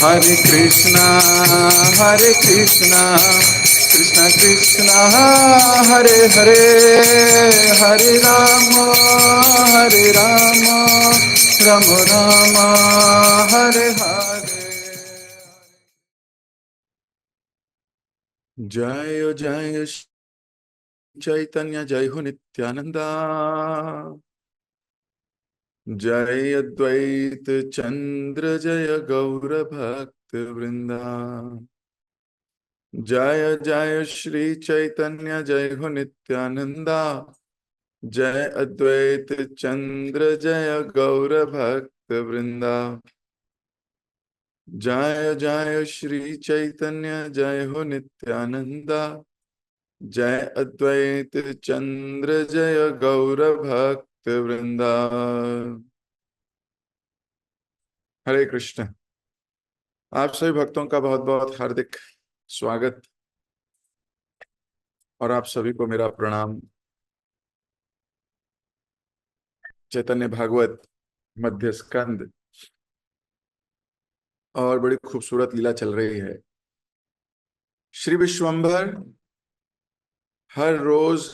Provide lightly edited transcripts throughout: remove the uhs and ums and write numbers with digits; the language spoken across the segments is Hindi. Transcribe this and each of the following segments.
Hare Krishna, Hare Krishna, Krishna Krishna, Hare Hare, Hare Rama, Hare Rama, Rama Rama, Hare Hare. Jai Jai Chaitanya, Jai Ho Nityananda, Jai Advait Chandra, Jai Gaura Bhakta Vrinda. जय जय श्री चैतन्य, जय हो नित्यानंदा, जय अद्वैत चंद्र, जय गौर भक्त वृंदा। जय जय श्री चैतन्य, जय हो नित्यानंदा, जय अद्वैत चंद्र, जय गौर भक्त वृंदा। हरे कृष्ण। आप सभी भक्तों का बहुत बहुत हार्दिक स्वागत और आप सभी को मेरा प्रणाम। चैतन्य भागवत मध्य स्कंद और बड़ी खूबसूरत लीला चल रही है। श्री विश्वंभर हर रोज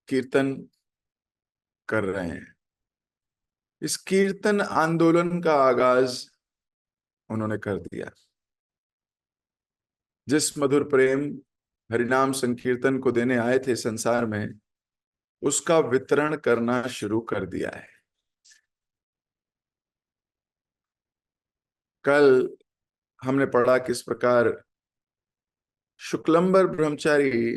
कीर्तन कर रहे हैं। इस कीर्तन आंदोलन का आगाज उन्होंने कर दिया। जिस मधुर प्रेम हरिनाम संकीर्तन को देने आए थे संसार में, उसका वितरण करना शुरू कर दिया है। कल हमने पढ़ा किस प्रकार शुक्लंबर ब्रह्मचारी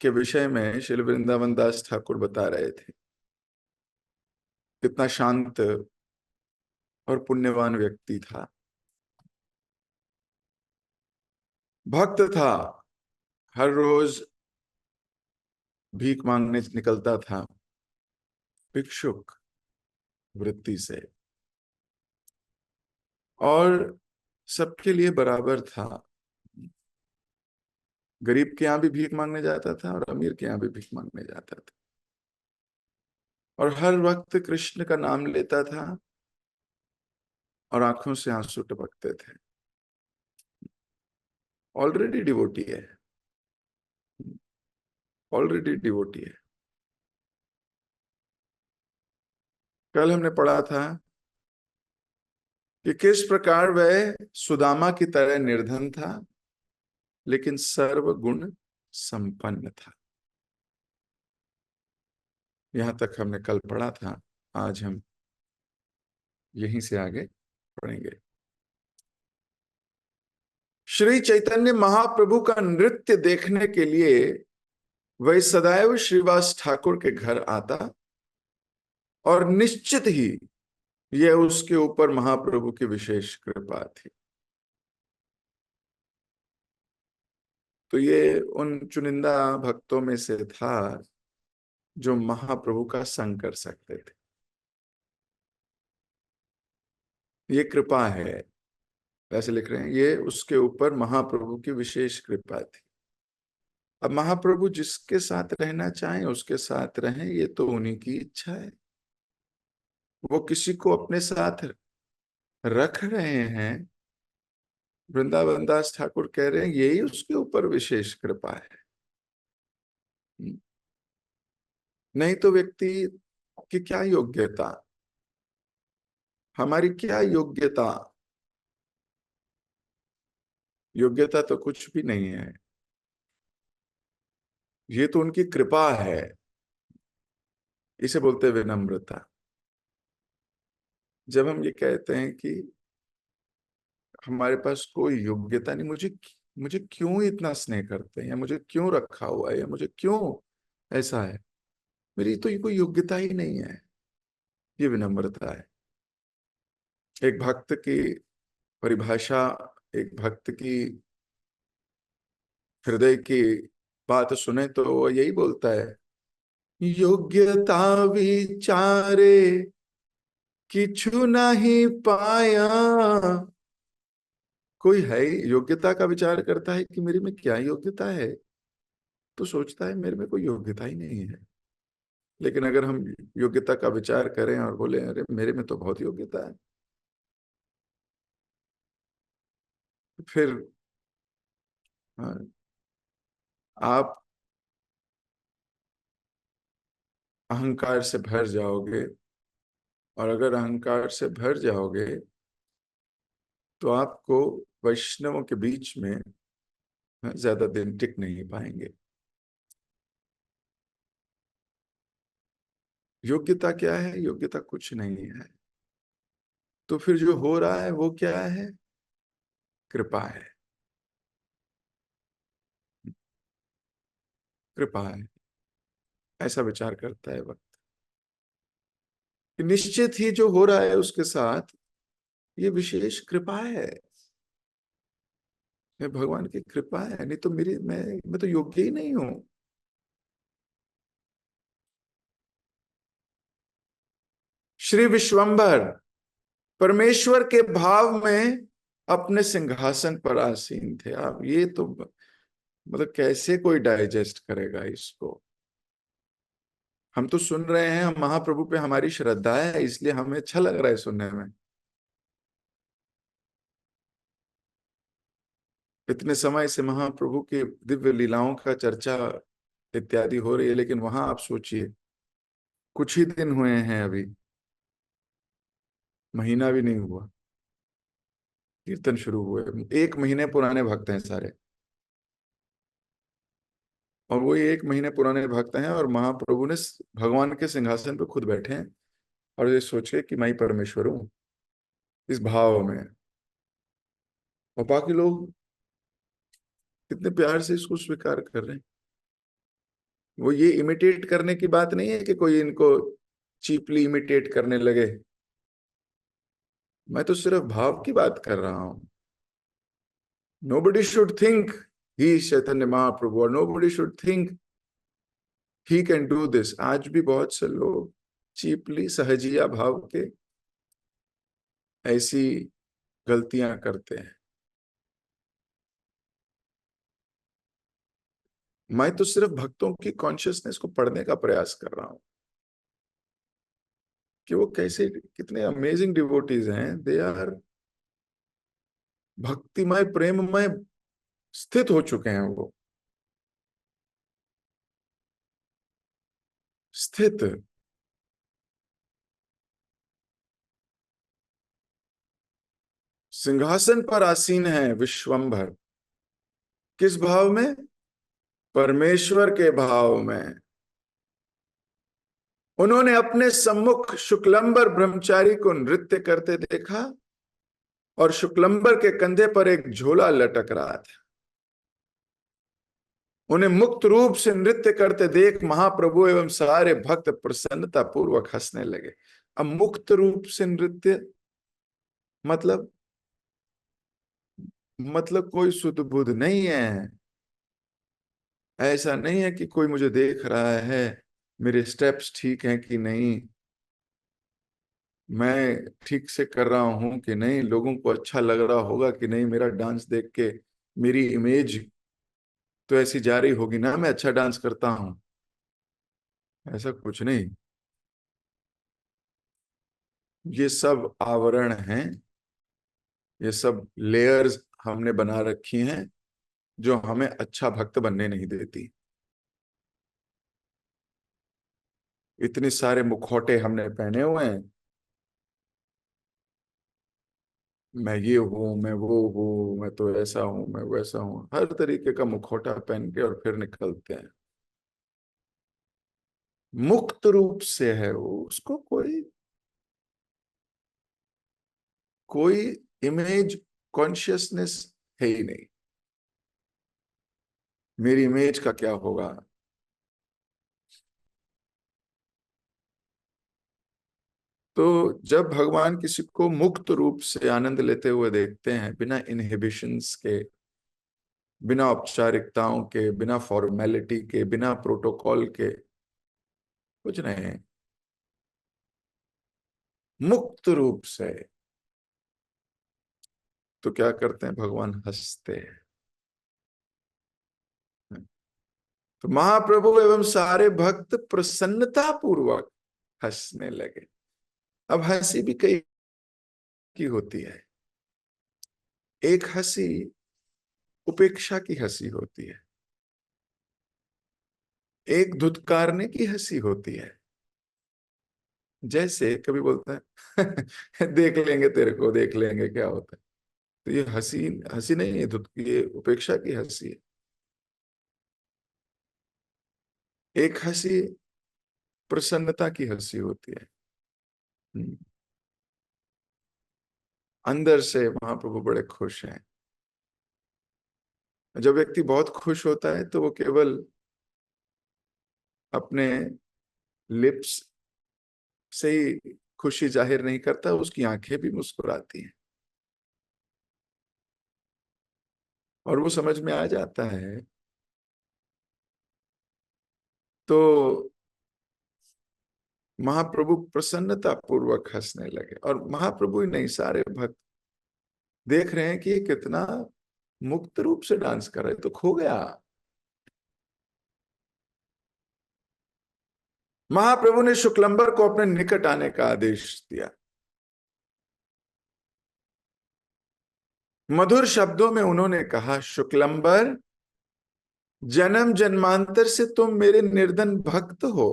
के विषय में श्री वृंदावन दास ठाकुर बता रहे थे। कितना शांत और पुण्यवान व्यक्ति था, भक्त था, हर रोज भीख मांगने निकलता था भिक्षुक वृत्ति से, और सबके लिए बराबर था। गरीब के यहां भी भीख मांगने जाता था और अमीर के यहां भी भीख मांगने जाता था, और हर वक्त कृष्ण का नाम लेता था और आंखों से आंसू टपकते थे। ऑलरेडी डिवोटी है, ऑलरेडी डिवोटी है। कल हमने पढ़ा था कि किस प्रकार वह सुदामा की तरह निर्धन था लेकिन सर्वगुण संपन्न था। यहां तक हमने कल पढ़ा था। आज हम यहीं से आगे पढ़ेंगे। श्री चैतन्य महाप्रभु का नृत्य देखने के लिए वह सदैव श्रीवास ठाकुर के घर आता, और निश्चित ही यह उसके ऊपर महाप्रभु की विशेष कृपा थी। तो ये उन चुनिंदा भक्तों में से था जो महाप्रभु का संग कर सकते थे। ये कृपा है, ऐसे लिख रहे हैं, ये उसके ऊपर महाप्रभु की विशेष कृपा थी। अब महाप्रभु जिसके साथ रहना चाहें उसके साथ रहें, ये तो उन्हीं की इच्छा है। वो किसी को अपने साथ रख रहे हैं, वृंदावन दास ठाकुर कह रहे हैं, यही उसके ऊपर विशेष कृपा है। नहीं तो व्यक्ति की क्या योग्यता, हमारी क्या योग्यता? योग्यता तो कुछ भी नहीं है, ये तो उनकी कृपा है। इसे बोलते विनम्रता। जब हम ये कहते हैं कि हमारे पास कोई योग्यता नहीं, मुझे मुझे क्यों इतना स्नेह करते हैं, या मुझे क्यों रखा हुआ है, या मुझे क्यों ऐसा है, मेरी तो ये कोई योग्यता ही नहीं है, ये विनम्रता है। एक भक्त की परिभाषा, एक भक्त की हृदय की बात सुने तो वो यही बोलता है, योग्यता विचारे किछु नहीं पाया। कोई है योग्यता का विचार करता है कि मेरे में क्या योग्यता है, तो सोचता है मेरे में कोई योग्यता ही नहीं है। लेकिन अगर हम योग्यता का विचार करें और बोले अरे मेरे में तो बहुत योग्यता है, फिर हाँ, आप अहंकार से भर जाओगे, और अगर अहंकार से भर जाओगे तो आपको वैष्णवों के बीच में ज्यादा दिन टिक नहीं पाएंगे। योग्यता क्या है? योग्यता कुछ नहीं है। तो फिर जो हो रहा है वो क्या है? कृपा है। कृपा है, ऐसा विचार करता है वक्त कि निश्चित ही जो हो रहा है उसके साथ ये विशेष कृपा है। ये भगवान की कृपा है, नहीं तो मैं तो योग्य ही नहीं हूं। श्री विश्वंभर परमेश्वर के भाव में अपने सिंहासन पर आसीन थे। आप ये तो मतलब कैसे कोई डाइजेस्ट करेगा इसको? हम तो सुन रहे हैं, हम महाप्रभु पे हमारी श्रद्धा है इसलिए हमें अच्छा लग रहा है सुनने में। इतने समय से महाप्रभु की दिव्य लीलाओं का चर्चा इत्यादि हो रही है, लेकिन वहां आप सोचिए, कुछ ही दिन हुए हैं अभी, महीना भी नहीं हुआ कीर्तन शुरू हुए, 1 महीने पुराने भक्त हैं सारे। और वो 1 महीने पुराने भक्त हैं और महाप्रभु ने भगवान के सिंहासन पे खुद बैठे हैं, और ये सोचे कि मैं ही परमेश्वर हूं, इस भाव में। और बाकी लोग कितने प्यार से इसको स्वीकार कर रहे हैं। वो ये इमिटेट करने की बात नहीं है कि कोई इनको चीपली इमिटेट करने लगे। मैं तो सिर्फ भाव की बात कर रहा हूं। Nobody should think he is Chaitanya Mahaprabhu, और nobody should think he can do this. आज भी बहुत से लोग चीपली सहजिया भाव के ऐसी गलतियां करते हैं। मैं तो सिर्फ भक्तों की कॉन्शियसनेस को पढ़ने का प्रयास कर रहा हूं कि वो कैसे, कितने अमेजिंग डिवोटीज हैं। दे आर भक्तिमय प्रेममय स्थित हो चुके हैं वो, स्थित। सिंहासन पर आसीन है विश्वंभर, किस भाव में? परमेश्वर के भाव में। उन्होंने अपने सम्मुख शुक्लंबर ब्रह्मचारी को नृत्य करते देखा, और शुक्लंबर के कंधे पर एक झोला लटक रहा था। उन्हें मुक्त रूप से नृत्य करते देख महाप्रभु एवं सारे भक्त प्रसन्नता पूर्वक हंसने लगे। अब मुक्त रूप से नृत्य मतलब कोई सुध बुध नहीं है। ऐसा नहीं है कि कोई मुझे देख रहा है, मेरे स्टेप्स ठीक हैं कि नहीं, मैं ठीक से कर रहा हूं कि नहीं, लोगों को अच्छा लग रहा होगा कि नहीं, मेरा डांस देख के मेरी इमेज तो ऐसी जा रही होगी ना, मैं अच्छा डांस करता हूं। ऐसा कुछ नहीं। ये सब आवरण हैं, ये सब लेयर्स हमने बना रखी हैं जो हमें अच्छा भक्त बनने नहीं देती। इतने सारे मुखौटे हमने पहने हुए हैं, मैं ये हूं, मैं वो हूं, मैं तो ऐसा हूं, मैं वैसा हूं, हर तरीके का मुखौटा पहन के और फिर निकलते हैं। मुक्त रूप से है वो, उसको कोई कोई इमेज कॉन्शियसनेस है ही नहीं। मेरी इमेज का क्या होगा? तो जब भगवान किसी को मुक्त रूप से आनंद लेते हुए देखते हैं, बिना इनहिबिशंस के, बिना औपचारिकताओं के, बिना फॉर्मेलिटी के, बिना प्रोटोकॉल के, कुछ नहीं, मुक्त रूप से, तो क्या करते हैं? भगवान हंसते हैं। तो महाप्रभु एवं सारे भक्त प्रसन्नता पूर्वक हंसने लगे। अब हंसी भी कई की होती है। एक हंसी उपेक्षा की हंसी होती है, एक धुतकारने की हंसी होती है। जैसे कभी बोलता है देख लेंगे तेरे को, देख लेंगे क्या होता है। तो ये हंसी हंसी नहीं है, ये उपेक्षा की हंसी है। एक हंसी प्रसन्नता की हंसी होती है। हम्म। अंदर से महाप्रभु बड़े खुश हैं। जब व्यक्ति बहुत खुश होता है तो वो केवल अपने लिप्स से ही खुशी जाहिर नहीं करता, उसकी आंखें भी मुस्कुराती हैं। और वो समझ में आ जाता है तो महाप्रभु प्रसन्नता पूर्वक हंसने लगे। और महाप्रभु ही नहीं, सारे भक्त देख रहे हैं कि ये कितना मुक्त रूप से डांस कर रहे, तो खो गया। महाप्रभु ने शुक्लंबर को अपने निकट आने का आदेश दिया। मधुर शब्दों में उन्होंने कहा, शुक्लंबर, जन्म जन्मांतर से तुम मेरे निर्धन भक्त हो।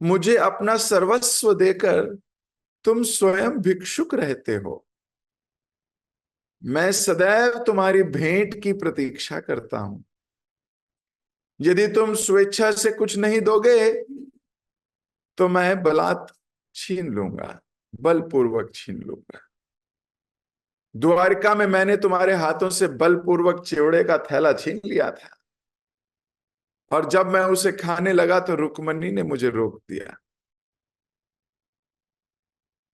मुझे अपना सर्वस्व देकर तुम स्वयं भिक्षुक रहते हो। मैं सदैव तुम्हारी भेंट की प्रतीक्षा करता हूं। यदि तुम स्वेच्छा से कुछ नहीं दोगे तो मैं बलात् छीन लूंगा, बलपूर्वक छीन लूंगा। द्वारिका में मैंने तुम्हारे हाथों से बलपूर्वक चिवड़े का थैला छीन लिया था, और जब मैं उसे खाने लगा तो रुक्मणी ने मुझे रोक दिया।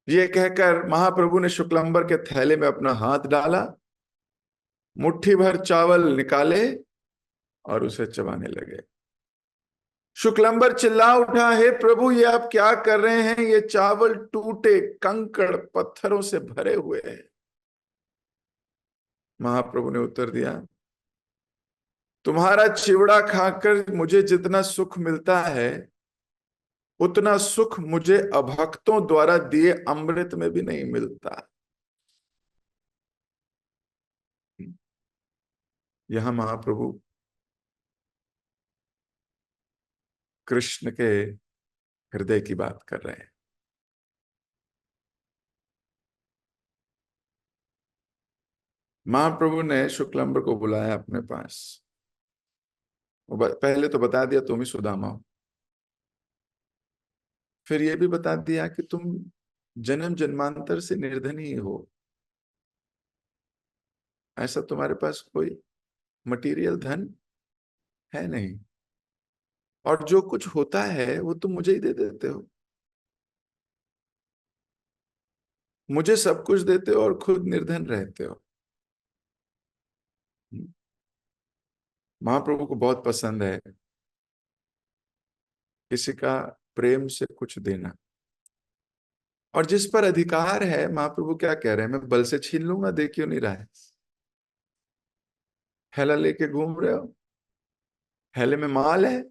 ये कहकर महाप्रभु ने शुक्लंबर के थैले में अपना हाथ डाला, मुट्ठी भर चावल निकाले और उसे चबाने लगे। शुक्लंबर चिल्ला उठा, हे प्रभु, ये आप क्या कर रहे हैं? ये चावल टूटे कंकड़ पत्थरों से भरे हुए हैं। महाप्रभु ने उत्तर दिया, तुम्हारा चिवड़ा खाकर मुझे जितना सुख मिलता है उतना सुख मुझे अभक्तों द्वारा दिए अमृत में भी नहीं मिलता। यहां महाप्रभु कृष्ण के हृदय की बात कर रहे हैं। महाप्रभु ने शुक्लंबर को बुलाया अपने पास। वो पहले तो बता दिया तुम ही सुदामा हो, फिर ये भी बता दिया कि तुम जन्म जन्मांतर से निर्धन ही हो, ऐसा तुम्हारे पास कोई मटेरियल धन है नहीं, और जो कुछ होता है वो तुम मुझे ही दे देते हो। मुझे सब कुछ देते हो और खुद निर्धन रहते हो। महाप्रभु को बहुत पसंद है किसी का प्रेम से कुछ देना। और जिस पर अधिकार है, महाप्रभु क्या कह रहे हैं, मैं बल से छीन लूंगा, दे क्यों नहीं रहा है? थैला लेके घूम रहे हो, थैले में माल है।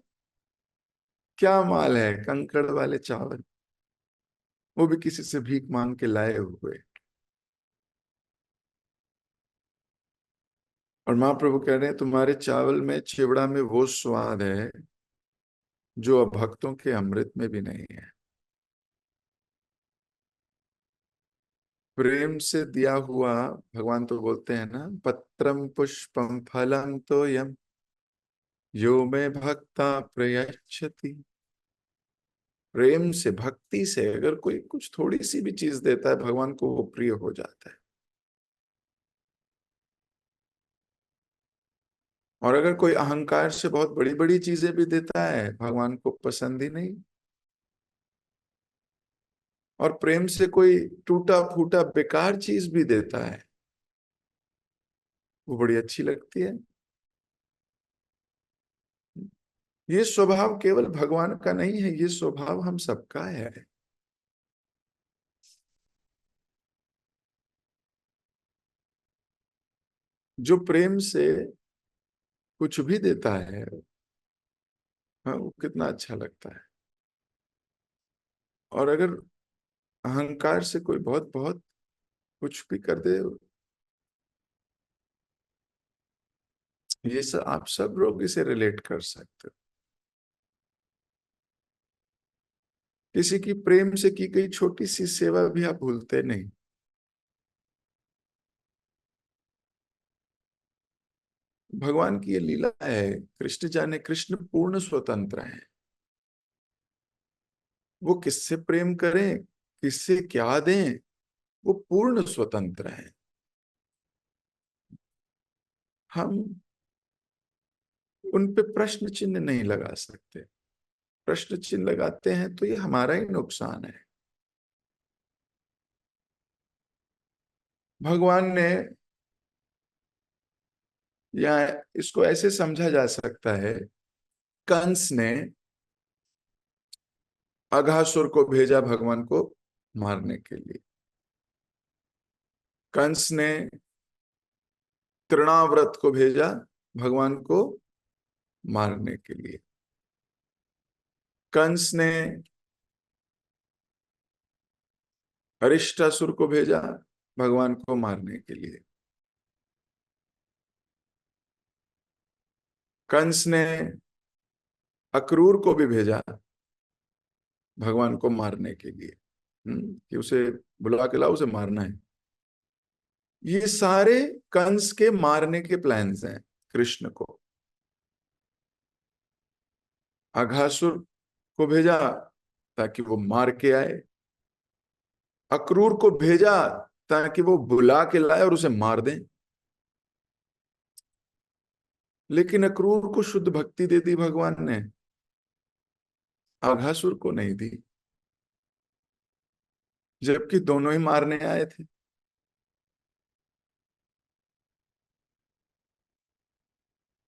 क्या माल है? कंकड़ वाले चावल, वो भी किसी से भीख मांग के लाए हुए। और महाप्रभु कह रहे हैं, तुम्हारे चावल में, चिवड़ा में वो स्वाद है जो भक्तों के अमृत में भी नहीं है। प्रेम से दिया हुआ, भगवान तो बोलते हैं ना, पत्रम पुष्पम फलम तो यम यो में भक्ता प्रयच्छति। प्रेम से, भक्ति से अगर कोई कुछ थोड़ी सी भी चीज देता है, भगवान को वो प्रिय हो जाता है। और अगर कोई अहंकार से बहुत बड़ी बड़ी चीजें भी देता है, भगवान को पसंद ही नहीं। और प्रेम से कोई टूटा फूटा बेकार चीज भी देता है, वो बड़ी अच्छी लगती है। ये स्वभाव केवल भगवान का नहीं है, ये स्वभाव हम सबका है। जो प्रेम से कुछ भी देता है, हाँ, वो कितना अच्छा लगता है। और अगर अहंकार से कोई बहुत बहुत कुछ भी कर दे। ये सब आप सब लोग इसे रिलेट कर सकते हो। किसी की प्रेम से की गई छोटी सी सेवा भी आप भूलते नहीं। भगवान की ये लीला है। कृष्ण जाने, कृष्ण पूर्ण स्वतंत्र हैं। वो किससे प्रेम करें, किससे क्या दें, वो पूर्ण स्वतंत्र हैं। हम उन पे प्रश्न चिन्ह नहीं लगा सकते। प्रश्न चिन्ह लगाते हैं तो ये हमारा ही नुकसान है। भगवान ने, या इसको ऐसे समझा जा सकता है, कंस ने अघासुर को भेजा भगवान को मारने के लिए। कंस ने तृणाव्रत को भेजा भगवान को मारने के लिए। कंस ने अरिष्टासुर को भेजा भगवान को मारने के लिए। कंस ने अक्रूर को भी भेजा भगवान को मारने के लिए। कि उसे बुला के लाओ, उसे मारना है। ये सारे कंस के मारने के प्लान्स हैं कृष्ण को। अघासुर को भेजा ताकि वो मार के आए। अक्रूर को भेजा ताकि वो बुला के लाए और उसे मार दें। लेकिन अक्रूर को शुद्ध भक्ति दे दी भगवान ने, अघासुर को नहीं दी, जबकि दोनों ही मारने आए थे।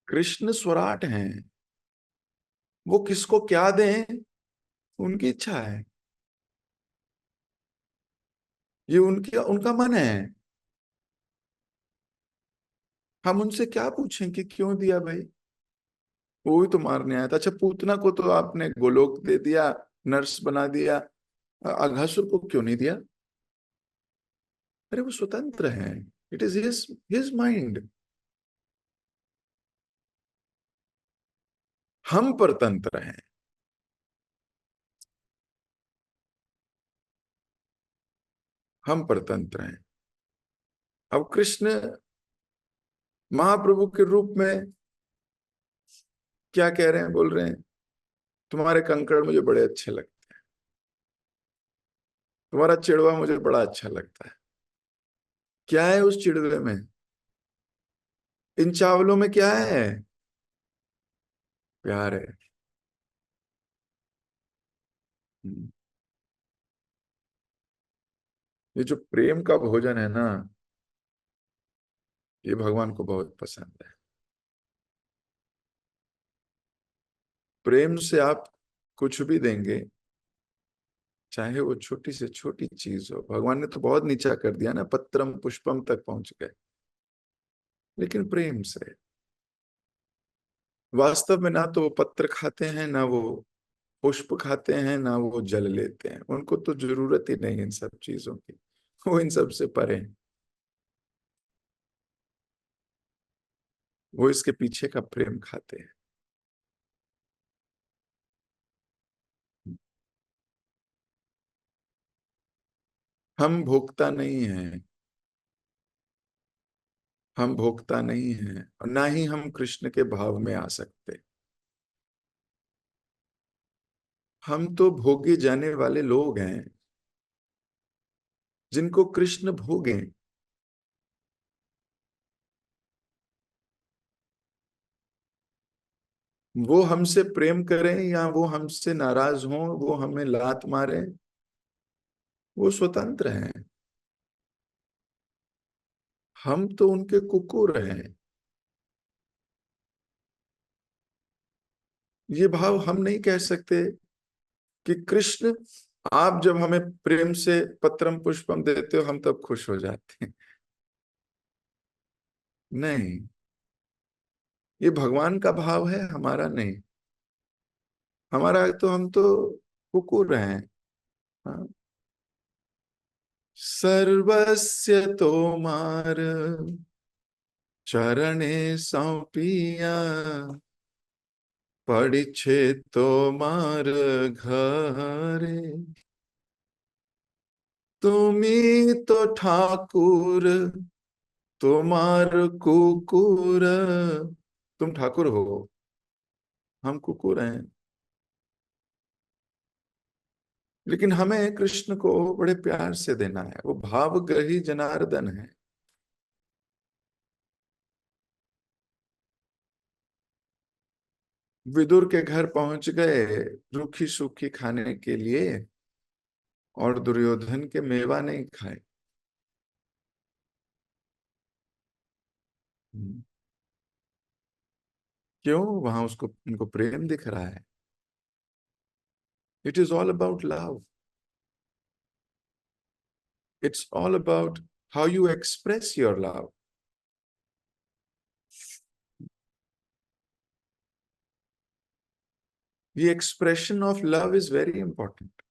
कृष्ण स्वराट हैं। वो किसको क्या दें, उनकी इच्छा है। ये उनकी, उनका मन है। हम उनसे क्या पूछें कि क्यों दिया भाई। वो भी तो मारने आया था। अच्छा, पूतना को तो आपने गोलोक दे दिया, नर्स बना दिया, अघासुर को क्यों नहीं दिया? अरे वो स्वतंत्र हैं। It is his his mind. हम परतंत्र हैं। हम परतंत्र हैं। अब कृष्ण महाप्रभु के रूप में क्या कह रहे हैं, बोल रहे हैं, तुम्हारे कंकड़ मुझे बड़े अच्छे लगते हैं, तुम्हारा चिड़वा मुझे बड़ा अच्छा लगता है। क्या है उस चिड़वे में, इन चावलों में क्या है? प्यार है। हम्म। ये जो प्रेम का भोजन है ना, ये भगवान को बहुत पसंद है। प्रेम से आप कुछ भी देंगे, चाहे वो छोटी से छोटी चीज हो। भगवान ने तो बहुत नीचा कर दिया ना, पत्रम पुष्पम तक पहुंच गए, लेकिन प्रेम से। वास्तव में ना तो वो पत्र खाते हैं, ना वो पुष्प खाते हैं, ना वो जल लेते हैं। उनको तो जरूरत ही नहीं इन सब चीजों की। वो इन सब से परे हैं। वो इसके पीछे का प्रेम खाते हैं। हम भोक्ता नहीं हैं। हम भोक्ता नहीं हैं, और ना ही हम कृष्ण के भाव में आ सकते। हम तो भोगे जाने वाले लोग हैं, जिनको कृष्ण भोगे। वो हमसे प्रेम करें या वो हमसे नाराज हों, वो हमें लात मारे, वो स्वतंत्र हैं। हम तो उनके कुकुर हैं। ये भाव हम नहीं कह सकते कि कृष्ण, आप जब हमें प्रेम से पत्रम पुष्पम देते हो, हम तब खुश हो जाते हैं। नहीं, ये भगवान का भाव है, हमारा नहीं। हमारा तो, हम तो कुकुर हैं। हाँ, सर्वस्य तोमार चरणे सौंपिया, पड़िछे तोमार घरे। तुमी तो ठाकुर तोमार कुकुर। तुम ठाकुर हो, हम कुकुर हैं। लेकिन हमें कृष्ण को बड़े प्यार से देना है, वो भावग्रही जनार्दन है। विदुर के घर पहुंच गए रूखी सूखी खाने के लिए, और दुर्योधन के मेवा नहीं खाए। क्यों? वहां उसको उनको प्रेम दिख रहा है। It is all about love. It's all about how you express your love. ये expression of love is very important.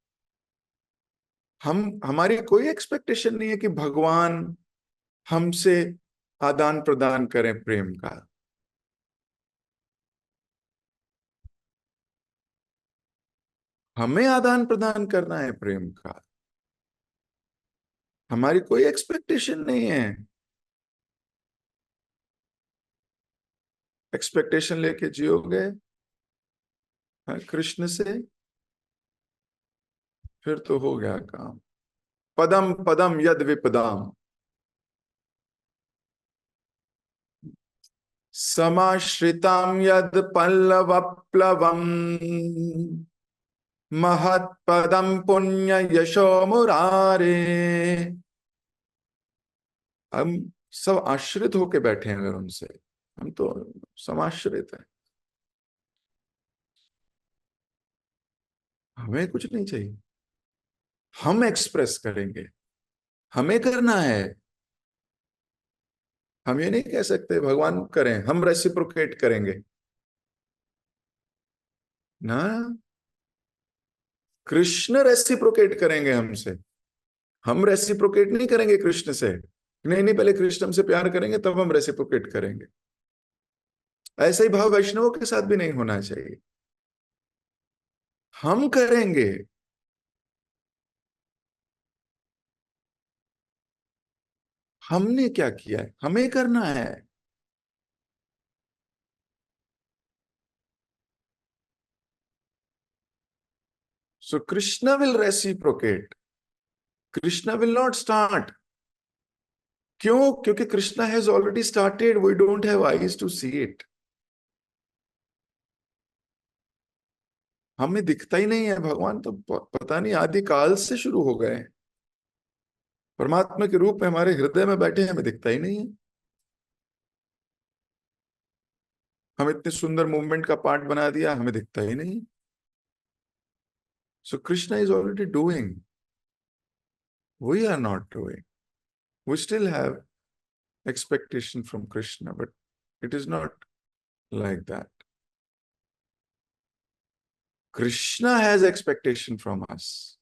हमारी कोई एक्सपेक्टेशन नहीं है कि भगवान हमसे आदान प्रदान करें प्रेम का। हमें आदान प्रदान करना है प्रेम का। हमारी कोई एक्सपेक्टेशन नहीं है। एक्सपेक्टेशन लेके जियोगे हाँ, कृष्ण से, फिर तो हो गया काम। पदम पदम यद विपदाम, समाश्रिताम यद पल्लवप्लवम, महत्पदम पुण्य यशो मुरारे। हम सब आश्रित होके बैठे हैं अगर उनसे, हम तो समाश्रित हैं। हमें कुछ नहीं चाहिए। हम एक्सप्रेस करेंगे, हमें करना है। हम ये नहीं कह सकते भगवान करें, हम रेसिप्रोकेट करेंगे ना। कृष्ण रेसिप्रोकेट करेंगे हमसे। हम रेसिप्रोकेट नहीं करेंगे कृष्ण से। नहीं नहीं, पहले कृष्ण हमसे प्यार करेंगे तब हम रेसिप्रोकेट करेंगे। ऐसा ही भाव वैष्णवों के साथ भी नहीं होना चाहिए। हम करेंगे। हमने क्या किया है, हमें करना है। So Krishna will reciprocate. Krishna will not start. क्यों? क्योंकि Krishna has already started, we don't have eyes to see it. हमें दिखता ही नहीं है भगवान, तो पता नहीं आदि काल से शुरू हो गए हैं। परमात्मा के रूप में हमारे हृदय में बैठे हैं, हमें दिखता ही नहीं है। हम इतने सुंदर मूवमेंट का पार्ट बना दिया, हमें दिखता ही नहीं। So Krishna is already doing, we are not doing. We still have expectation from Krishna, but it is not like that. Krishna has expectation from us.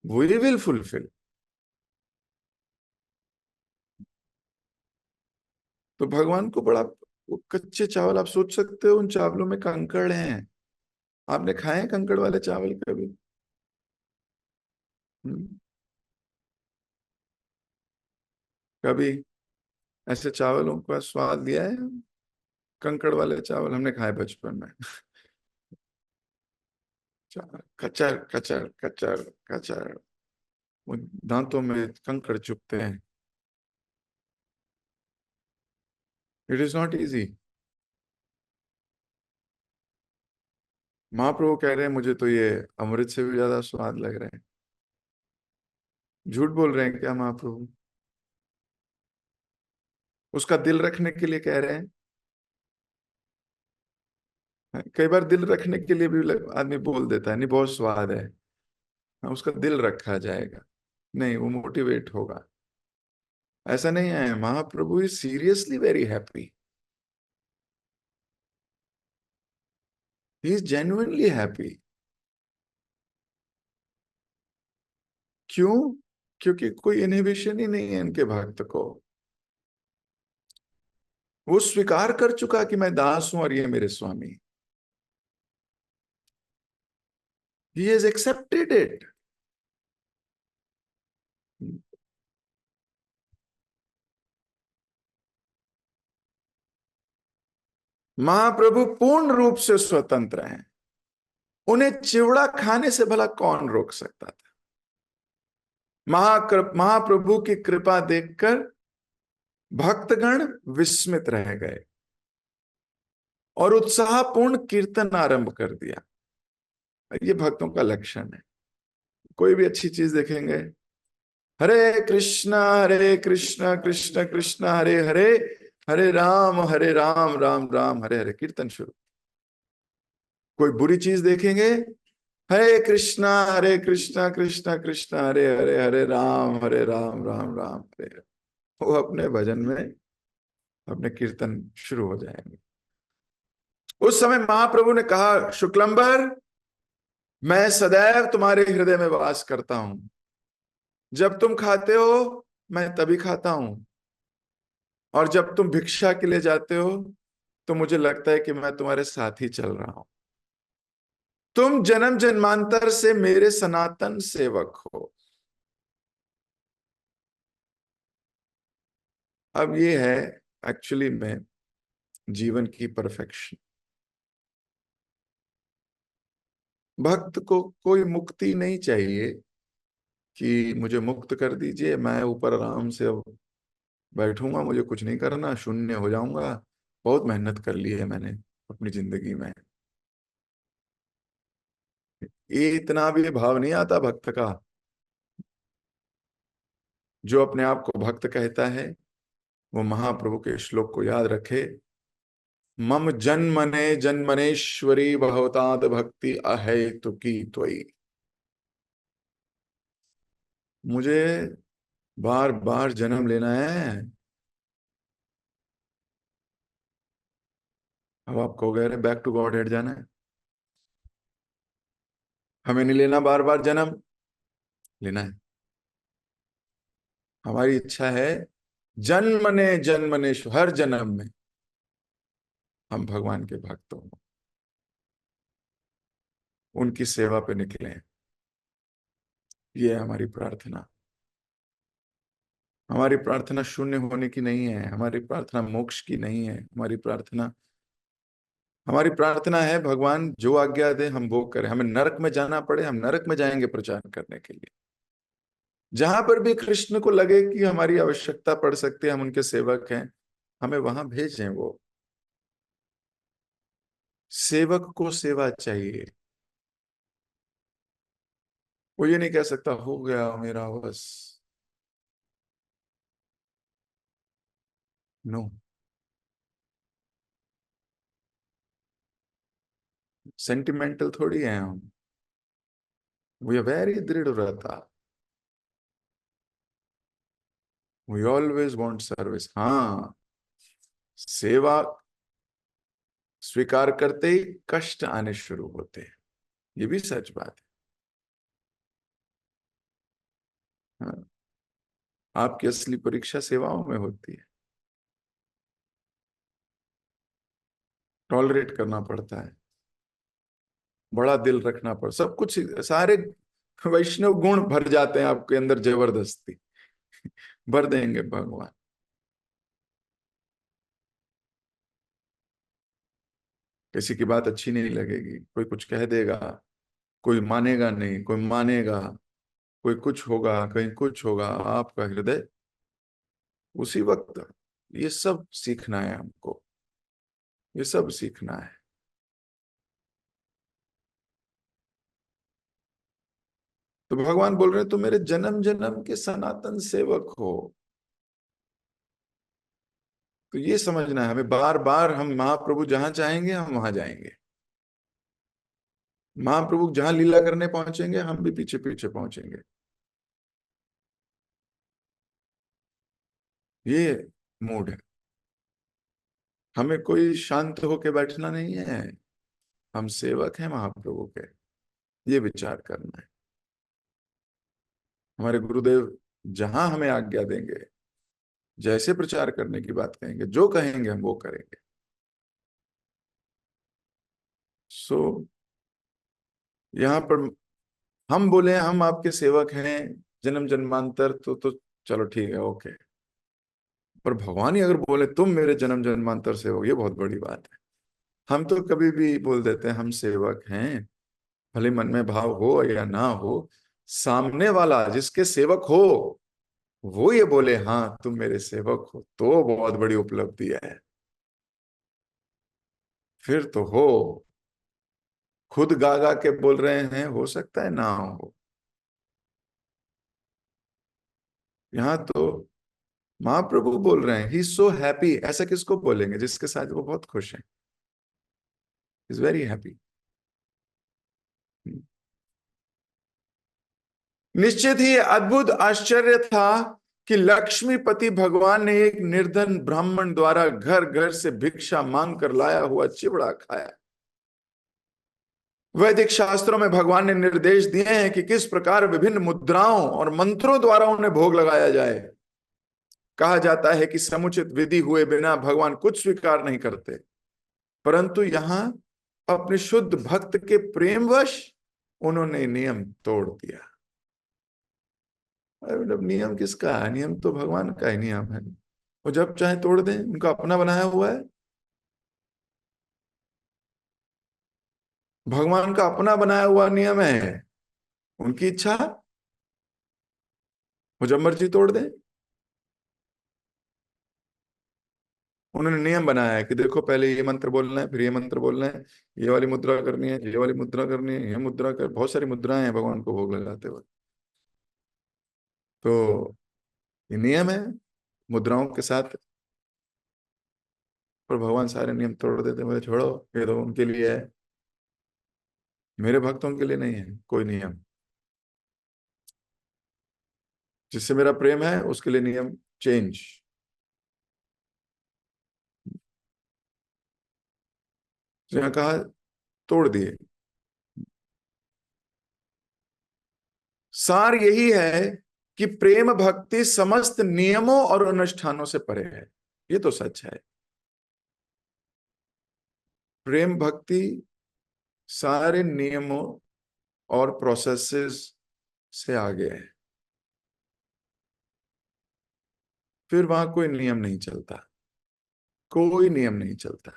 We will fulfill. तो भगवान को बड़ा, वो कच्चे चावल, आप सोच सकते हो उन चावलों में कंकड़ हैं। आपने खाए हैं कंकड़ वाले चावल कभी? हम्म? कभी ऐसे चावलों का स्वाद लिया है? कंकड़ वाले चावल हमने खाए बचपन में। कचर कचर कचर कचर, वो दांतों में कंकड़ चुभते हैं। It is not easy. Mahaprabhu कह रहे हैं मुझे तो ये अमृत से भी ज्यादा स्वाद लग रहे हैं। झूठ बोल रहे हैं क्या महाप्रभु? उसका दिल रखने के लिए कह रहे हैं। कई बार दिल रखने के लिए भी आदमी बोल देता है नहीं बहुत स्वाद है। हाँ, उसका दिल रखा जाएगा, नहीं वो मोटिवेट होगा। ऐसा नहीं है, Mahaprabhu is seriously very happy. He is genuinely happy. क्यों? क्योंकि कोई इनहिबिशन ही नहीं है इनके भक्त को। वो स्वीकार कर चुका कि मैं दास हूं और ये मेरे स्वामी। He has accepted it. Mahaprabhu पूर्ण रूप से स्वतंत्र हैं। उन्हें चिवड़ा खाने से भला कौन रोक सकता था। महाप्रभु की कृपा देखकर भक्तगण विस्मित रह गए और उत्साहपूर्ण कीर्तन आरंभ कर दिया। ये भक्तों का लक्षण है। कोई भी अच्छी चीज देखेंगे, हरे कृष्ण कृष्ण कृष्ण हरे हरे, हरे राम राम हरे हरे, कीर्तन शुरू। कोई बुरी चीज देखेंगे, हरे कृष्ण कृष्ण कृष्ण हरे हरे, हरे राम राम हरे हरे। वो अपने भजन में अपने कीर्तन शुरू हो जाएंगे। उस समय महाप्रभु ने कहा, शुक्लंबर, मैं सदैव तुम्हारे हृदय में वास करता हूं। जब तुम खाते हो मैं तभी खाता हूं, और जब तुम भिक्षा के लिए जाते हो तो मुझे लगता है कि मैं तुम्हारे साथ ही चल रहा हूं। तुम जन्म जन्मांतर से मेरे सनातन सेवक हो। अब ये है एक्चुअली में जीवन की परफेक्शन। भक्त को कोई मुक्ति नहीं चाहिए कि मुझे मुक्त कर दीजिए, मैं ऊपर आराम से अब बैठूंगा, मुझे कुछ नहीं करना, शून्य हो जाऊंगा। बहुत मेहनत कर ली है मैंने अपनी जिंदगी में। ये इतना भी भाव नहीं आता भक्त का। जो अपने आप को भक्त कहता है वो महाप्रभु के श्लोक को याद रखे, मम जन्मने जन्मनेश्वरी भवताद भक्ति अहेतुकी त्वयि। मुझे बार बार जन्म लेना है। अब आप कहोगे बैक टू गॉड हेड जाना है। हमें नहीं लेना बार बार जन्म, लेना है। हमारी इच्छा है जन्मने हर जन्म में हम भगवान के भक्त हों, उनकी सेवा पे निकले। ये है हमारी प्रार्थना। हमारी प्रार्थना शून्य होने की नहीं है, हमारी प्रार्थना मोक्ष की नहीं है। हमारी प्रार्थना है भगवान जो आज्ञा दे हम वो करें। हमें नरक में जाना पड़े हम नरक में जाएंगे प्रचार करने के लिए। जहां पर भी कृष्ण को लगे कि हमारी आवश्यकता पड़ सकती है, हम उनके सेवक हैं, हमें वहां भेजें। वो सेवक को सेवा चाहिए। वो ये नहीं कह सकता हो गया मेरा बस। नो, सेंटिमेंटल थोड़ी है हम। वी आर वेरी दृढ़ रहता। We always want service. हाँ, सेवा स्वीकार करते ही कष्ट आने शुरू होते हैं। ये भी सच बात है। हाँ, आपकी असली परीक्षा सेवाओं में होती है। टॉलरेट करना पड़ता है, बड़ा दिल रखना पड़ता, सब कुछ, सारे वैष्णव गुण भर जाते हैं आपके अंदर जबरदस्ती। भर देंगे भगवान। किसी की बात अच्छी नहीं लगेगी, कोई कुछ कह देगा, कोई मानेगा नहीं, कोई मानेगा, कोई कुछ होगा, कहीं कुछ होगा, आपका हृदय उसी वक्त। ये सब सीखना है हमको, ये सब सीखना है। तो भगवान बोल रहे हैं तुम मेरे जन्म जन्म के सनातन सेवक हो। तो ये समझना है हमें, बार बार हम महाप्रभु जहां चाहेंगे हम वहां जाएंगे। महाप्रभु जहां लीला करने पहुंचेंगे हम भी पीछे पीछे पहुंचेंगे। ये मूड है। हमें कोई शांत होके बैठना नहीं है। हम सेवक हैं महाप्रभु के, ये विचार करना है। हमारे गुरुदेव जहां हमें आज्ञा देंगे, जैसे प्रचार करने की बात कहेंगे, जो कहेंगे हम वो करेंगे। सो यहाँ पर हम बोले हम आपके सेवक हैं जन्म जन्मांतर, तो चलो ठीक है, ओके। पर भगवान ही अगर बोले तुम मेरे जन्म जन्मांतर सेवक, ये बहुत बड़ी बात है। हम तो कभी भी बोल देते हैं हम सेवक हैं, भले मन में भाव हो या ना हो। सामने वाला जिसके सेवक हो वो ये बोले हाँ तुम मेरे सेवक हो, तो बहुत बड़ी उपलब्धि है। फिर तो हो। खुद गा गा के बोल रहे हैं, हो सकता है ना हो। यहाँ तो महाप्रभु बोल रहे हैं ही सो हैप्पी। ऐसा किसको बोलेंगे जिसके साथ वो बहुत खुश हैं? Is very happy. निश्चित ही अद्भुत आश्चर्य था कि लक्ष्मीपति भगवान ने एक निर्धन ब्राह्मण द्वारा घर घर से भिक्षा मांग कर लाया हुआ चिवड़ा खाया। वैदिक शास्त्रों में भगवान ने निर्देश दिए हैं कि किस प्रकार विभिन्न मुद्राओं और मंत्रों द्वारा उन्हें भोग लगाया जाए। कहा जाता है कि समुचित विधि हुए बिना भगवान कुछ स्वीकार नहीं करते, परंतु यहां अपने शुद्ध भक्त के प्रेमवश उन्होंने नियम तोड़ दिया। अरे मतलब नियम किसका है? नियम तो भगवान का ही नियम है। वो जब चाहे तोड़ दें, उनका अपना बनाया हुआ है। भगवान का अपना बनाया हुआ नियम है। उनकी इच्छा, वो जब मर्जी तोड़ दें। उन्होंने नियम बनाया है कि देखो पहले ये मंत्र बोलना है, फिर ये मंत्र बोलना है, ये वाली मुद्रा करनी है, ये वाली मुद्रा करनी है, ये मुद्रा कर, बहुत सारी मुद्राएं हैं भगवान को भोग लगाते वक्त। तो ये नियम है मुद्राओं के साथ। पर भगवान सारे नियम तोड़ देते, बोले छोड़ो, ये तो उनके लिए है, मेरे भक्तों के लिए नहीं है कोई नियम। जिससे मेरा प्रेम है उसके लिए नियम चेंज। जो कहा तोड़ दिए। सार यही है कि प्रेम भक्ति समस्त नियमों और अनुष्ठानों से परे है। ये तो सच है। प्रेम भक्ति सारे नियमों और प्रोसेसेस से आगे है। फिर वहां कोई नियम नहीं चलता, कोई नियम नहीं चलता।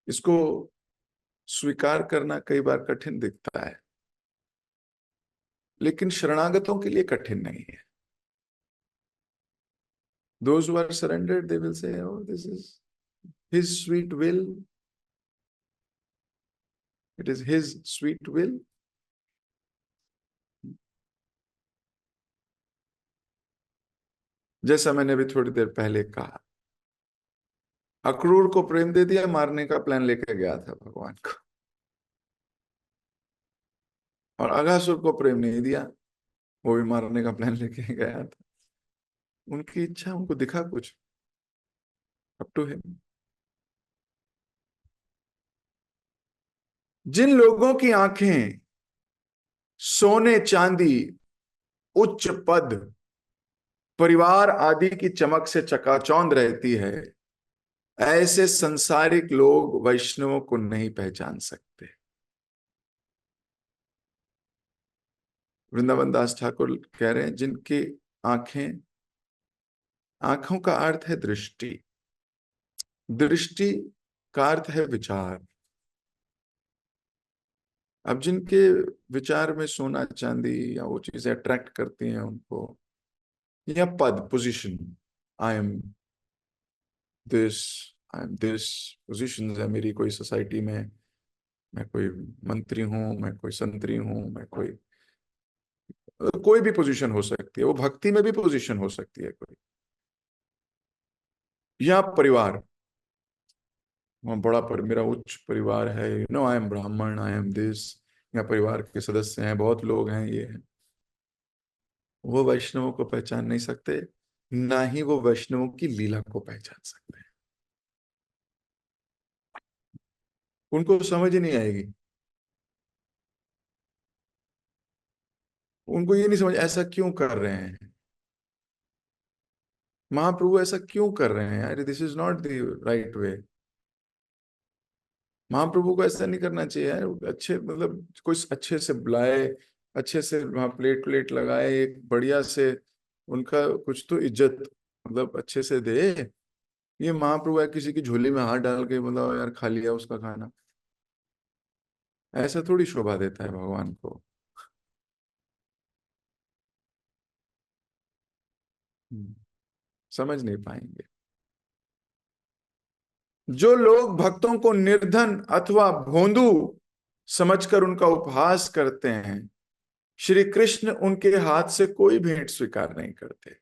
इसको स्वीकार करना कई बार कठिन दिखता है, लेकिन शरणागतों के लिए कठिन नहीं है। Those who are surrendered, they will say, oh, this is his sweet will. It is his sweet will. जैसा मैंने अभी थोड़ी देर पहले कहा, अक्रूर को प्रेम दे दिया, मारने का प्लान लेकर गया था भगवान को। और अघासुर को प्रेम नहीं दिया, वो भी मारने का प्लान लेके गया था। उनकी इच्छा, उनको दिखा कुछ, अप टू हिम। जिन लोगों की आंखें सोने चांदी, उच्च पद, परिवार आदि की चमक से चकाचौंध रहती है, ऐसे संसारिक लोग वैष्णवों को नहीं पहचान सकते। वृंदावन दास ठाकुर कह रहे हैं जिनकी आंखें, आंखों का अर्थ है दृष्टि, दृष्टि का अर्थ है विचार। अब जिनके विचार में सोना चांदी या वो चीजें अट्रैक्ट करती हैं उनको, या पद, position, I am this, I am this, position है मेरी कोई सोसाइटी में, मैं कोई मंत्री हूं, मैं कोई संतरी हूं, मैं कोई, कोई भी पोजीशन हो सकती है। वो भक्ति में भी पोजीशन हो सकती है कोई, या परिवार, वहाँ बड़ा पर मेरा उच्च परिवार है, यू नो आई एम ब्राह्मण, आई एम दिस, या परिवार के सदस्य हैं, बहुत लोग हैं, ये हैं। वो वैष्णवों को पहचान नहीं सकते, ना ही वो वैष्णवों की लीला को पहचान सकते हैं। उनको समझ ही नहीं आएगी। उनको ये नहीं समझ ऐसा क्यों कर रहे हैं, महाप्रभु ऐसा क्यों कर रहे हैं, अरे this is not the right way. Mahaprabhu को ऐसा नहीं करना चाहिए यार, अच्छे मतलब कोई अच्छे से बुलाए, अच्छे से वहां प्लेट प्लेट लगाए, एक बढ़िया से उनका कुछ तो इज्जत मतलब अच्छे से दे। ये महाप्रभु है किसी की झोली में हाथ डाल के मतलब यार खा लिया उसका खाना, ऐसा थोड़ी शोभा देता है भगवान को। हम्म, समझ नहीं पाएंगे। जो लोग भक्तों को निर्धन अथवा भोंदू समझकर उनका उपहास करते हैं, श्री कृष्ण उनके हाथ से कोई भेंट स्वीकार नहीं करते।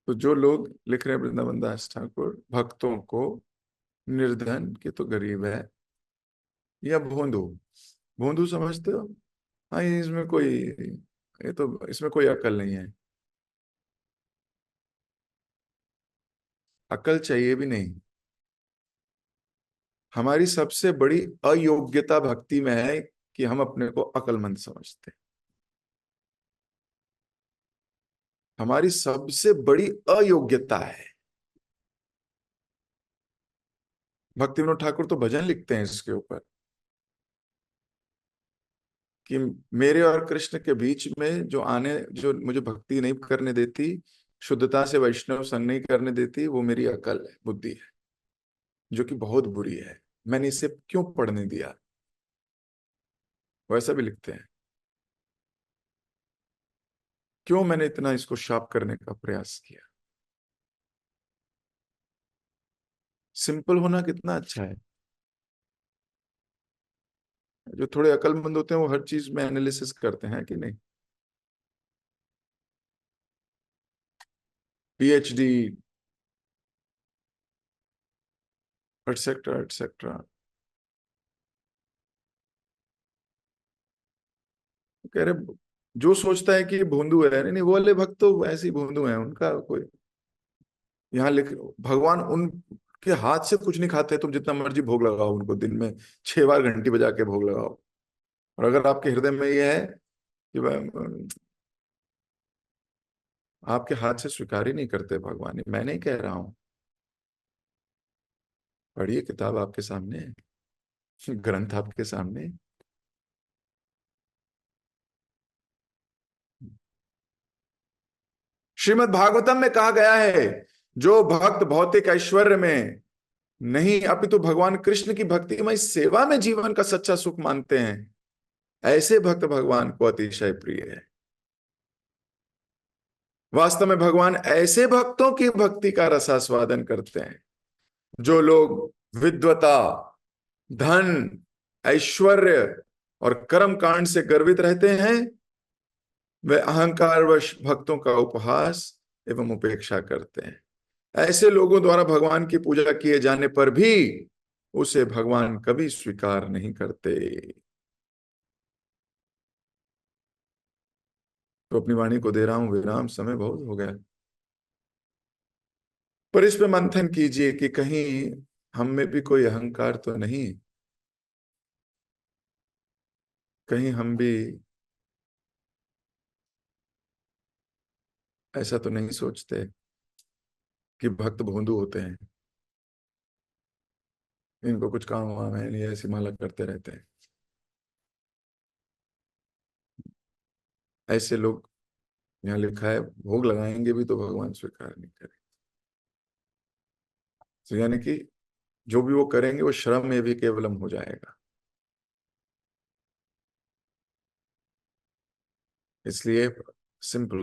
तो जो लोग लिख रहे हैं वृंदावन दास ठाकुर भक्तों को निर्धन के तो गरीब है या भोंदू, भोंदू समझते हो, हाँ ये इसमें कोई, ये तो इसमें कोई अकल नहीं है, अकल चाहिए भी नहीं। हमारी सबसे बड़ी अयोग्यता भक्ति में है कि हम अपने को अकलमंद समझते हैं। हमारी सबसे बड़ी अयोग्यता है। भक्ति विनोद ठाकुर तो भजन लिखते हैं इसके ऊपर कि मेरे और कृष्ण के बीच में जो आने, जो मुझे भक्ति नहीं करने देती, शुद्धता से वैष्णव संग नहीं करने देती, वो मेरी अकल है, बुद्धि है, जो कि बहुत बुरी है। मैंने इसे क्यों पढ़ने दिया, वैसा भी लिखते हैं। क्यों मैंने इतना इसको शार्प करने का प्रयास किया। सिंपल होना कितना अच्छा है। जो थोड़े अकलमंद होते हैं वो हर चीज में एनालिसिस करते हैं कि नहीं, पीएचडी एटसेट्रा एटसेट्रा। कह रहे जो सोचता है कि ये भोंदू है, नहीं नहीं, वो वाले भक्त तो ऐसे ही भोंदू हैं, उनका कोई, यहाँ लिख, भगवान उनके हाथ से कुछ नहीं खाते, तुम जितना मर्जी भोग लगाओ उनको, दिन में 6 बार घंटी बजा के भोग लगाओ, और अगर आपके हृदय में ये है कि आपके हाथ से स्वीकार ही नहीं करते भगवान, मैं नहीं कह रहा हूं, पढ़िए किताब आपके सामने है, ग्रंथ आपके सामने है। श्रीमद् भागवतम में कहा गया है, जो भक्त भौतिक ऐश्वर्य में नहीं अपितु भगवान कृष्ण की भक्तिमय सेवा में जीवन का सच्चा सुख मानते हैं, ऐसे भक्त भगवान को अतिशय प्रिय है। वास्तव में भगवान ऐसे भक्तों की भक्ति का रसास्वादन करते हैं। जो लोग विद्वता, धन, ऐश्वर्य और कर्म कांड से गर्वित रहते हैं, वे अहंकारवश भक्तों का उपहास एवं उपेक्षा करते हैं। ऐसे लोगों द्वारा भगवान की पूजा किए जाने पर भी उसे भगवान कभी स्वीकार नहीं करते। तो अपनी वाणी को दे रहा हूं विराम, समय बहुत हो गया, पर इस पे मंथन कीजिए कि कहीं हम में भी कोई अहंकार तो नहीं, कहीं हम भी ऐसा तो नहीं सोचते कि भक्त भोंदू होते हैं, इनको कुछ काम वाम है नहीं, ऐसी माला करते रहते हैं। ऐसे लोग, यहाँ लिखा है भोग लगाएंगे भी तो भगवान स्वीकार नहीं करें। तो यानी कि जो भी वो करेंगे वो श्रम में भी केवलम हो जाएगा। इसलिए simple,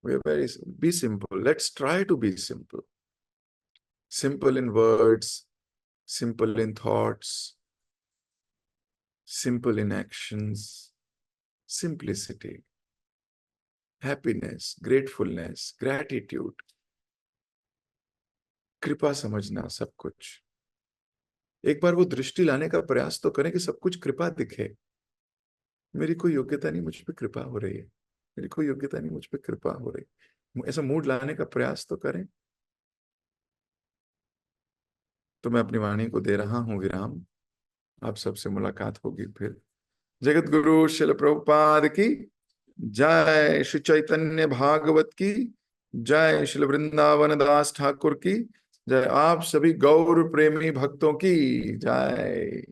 we very, be simple, let's try to be simple, simple in words, simple in thoughts, simple in actions, simplicity, happiness, gratefulness, gratitude, कृपा समझना सब कुछ। एक बार वो दृष्टि लाने का प्रयास तो करें कि सब कुछ कृपा दिखे। मेरी कोई योग्यता नहीं, मुझ पे कृपा हो रही है, मेरी कोई योग्यता नहीं, मुझ पे कृपा हो रही है, ऐसा मूड लाने का प्रयास तो करें। तो मैं अपनी वाणी को दे रहा हूं विराम, आप सबसे मुलाकात होगी फिर। जगत गुरु शिल प्रभुपाद की जय, श्री चैतन्य भागवत की जय, श्री वृंदावन दास ठाकुर की जय, आप सभी गौर प्रेमी भक्तों की जय।